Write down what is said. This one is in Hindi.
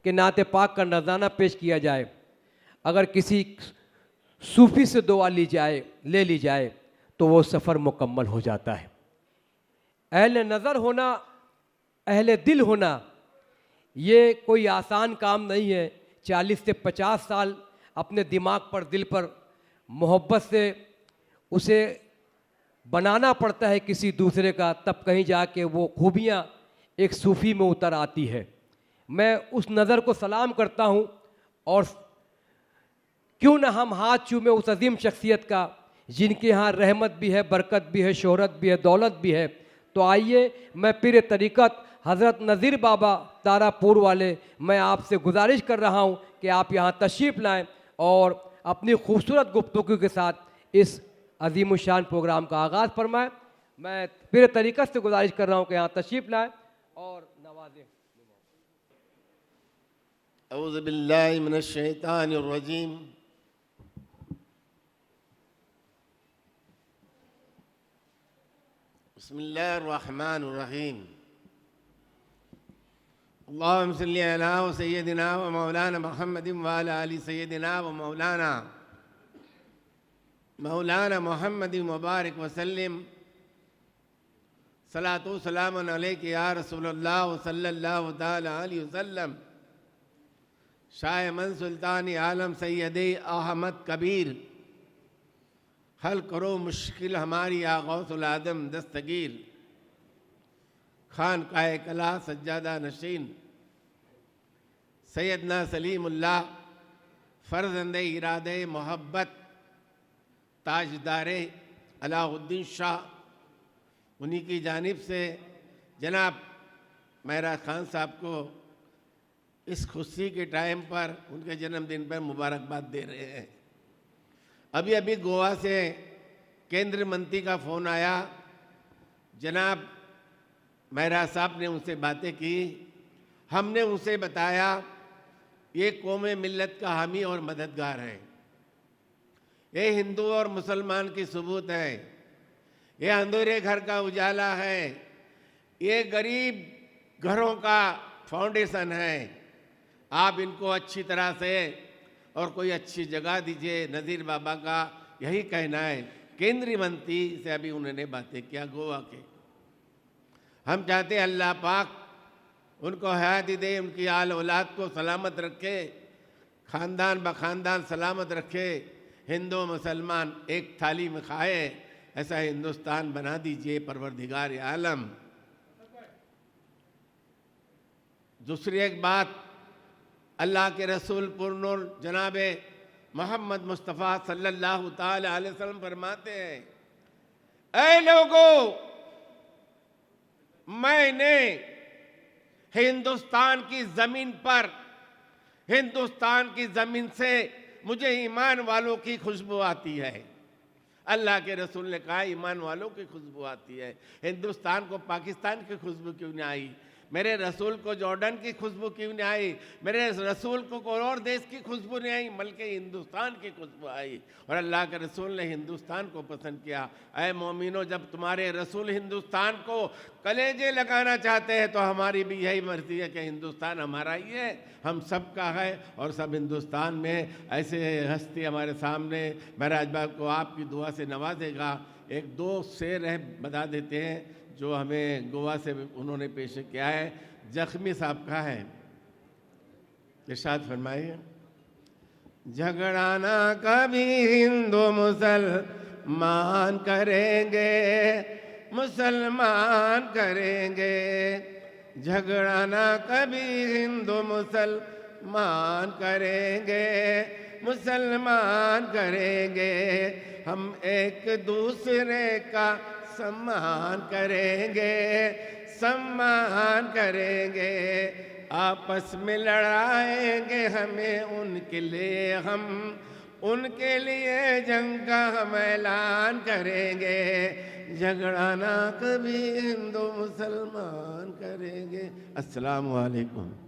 कि नाते पाक का नजराना पेश किया जाए। अगर किसी सूफी से दुआ ले ली जाए तो वो सफ़र मुकम्मल हो जाता है। अहले नज़र होना, अहले दिल होना, ये कोई आसान काम नहीं है। 40 से 50 साल अपने दिमाग पर, दिल पर मोहब्बत से उसे बनाना पड़ता है किसी दूसरे का, तब कहीं जाके वो खूबियाँ एक सूफ़ी में उतर आती है। मैं उस नज़र को सलाम करता हूँ और क्यों ना हम हाथ चूमें उस अजीम शख्सियत का जिनके यहाँ रहमत भी है, बरकत भी है, शोहरत भी है, दौलत भी है। तो आइए, मैं पीर तरीक़त हज़रत नज़ीर बाबा तारापुर वाले, मैं आपसे गुजारिश कर रहा हूँ कि आप यहाँ तशरीफ़ लाएँ और अपनी खूबसूरत गुफ्तगू के साथ इस अजीमुशान प्रोग्राम का आगाज़ फरमाएँ। मैं पीर तरीक़त से गुजारिश कर रहा हूँ कि यहाँ तशरीफ़ लाएँ और नवाजें। औज़ु बिल्लाहि मिनश शैतानिर रजीम। बिस्मिल्लाहिर रहमानिर रहीम। अल्लाहुम्मा सल्लि अला सय्यदिना व मौलाना मुहम्मदिन व अला आलि सय्यदिना व मौलाना मुहम्मदिन मुबारक व सल्लिम। सलातु सलामुन अलैका या रसूलल्लाह सल्लल्लाहु तआला अलैहि वसल्लम। शाह मन सुल्तान आलम सैयदे अहमद कबीर, हल करो मुश्किल हमारी या गौसुल आदम दस्तगीर। खान काए कला सज्जादा नशीन सैयदना सलीमुल्लाह, फ़र्ज़ंदे इरादे मोहब्बत, ताजदारे अलाउद्दीन शाह, उन्हीं की जानिब से जनाब महराज खान साहब को इस खुशी के टाइम पर, उनके जन्मदिन पर मुबारकबाद दे रहे हैं। अभी अभी गोवा से केंद्रीय मंत्री का फ़ोन आया, जनाब महराज साहब ने उनसे बातें की। हमने उनसे बताया ये कौम मिल्लत का हामी और मददगार है, ये हिंदू और मुसलमान की सबूत है, ये अंधेरे घर का उजाला है, ये गरीब घरों का फाउंडेशन है। आप इनको अच्छी तरह से और कोई अच्छी जगह दीजिए। नज़ीर बाबा का यही कहना है। केंद्रीय मंत्री से अभी उन्होंने बातें किया गोवा के। हम चाहते हैं अल्लाह पाक उनको हयात दे, उनकी आल औलाद को सलामत रखे, ख़ानदान ब ख़ानदान सलामत रखे, हिंदू मुसलमान एक थाली में खाए, ऐसा हिंदुस्तान बना दीजिए परवरदिगार आलम। दूसरी एक बात, अल्लाह के रसूल पुरनूर जनाब मोहम्मद मुस्तफ़ा सल्लल्लाहु ताला अलैहि वसल्लम फरमाते हैं, ऐ लोगों, मैंने हिंदुस्तान की ज़मीन पर, हिंदुस्तान की ज़मीन से मुझे ईमान वालों की खुशबू आती है। अल्लाह के रसूल ने कहा ईमान वालों की खुशबू आती है। हिंदुस्तान को पाकिस्तान की खुशबू क्यों नहीं आई? मेरे रसूल को जॉर्डन की खुशबू क्यों नहीं आई? मेरे रसूल को कोई और देश की खुशबू नहीं आई, बल्कि हिंदुस्तान की खुशबू आई। और अल्लाह के रसूल ने हिंदुस्तान को पसंद किया। ऐ मोमिनो, जब तुम्हारे रसूल हिंदुस्तान को कलेजे लगाना चाहते हैं तो हमारी भी यही मर्जी है कि हिंदुस्तान हमारा ही है, हम सब का है। और सब हिंदुस्तान में ऐसे हस्ती हमारे सामने महराज बाब को आपकी दुआ से नवाजेगा। एक दो शेर है बता देते हैं जो हमें गोवा से उन्होंने पेश किया है। जख्मी साहब का है, इरशाद फरमाइए। झगड़ा ना कभी हिंदू मुसलमान करेंगे, मुसलमान करेंगे। झगड़ा ना कभी हिंदू मुसलमान करेंगे, मुसलमान करेंगे। हम एक दूसरे का सम्मान करेंगे, सम्मान करेंगे। आपस में लड़ाएंगे हमें उनके लिए, हम उनके लिए जंग का हम ऐलान करेंगे। झगड़ा ना कभी हिंदू मुसलमान करेंगे। अस्सलामु अलैकुम।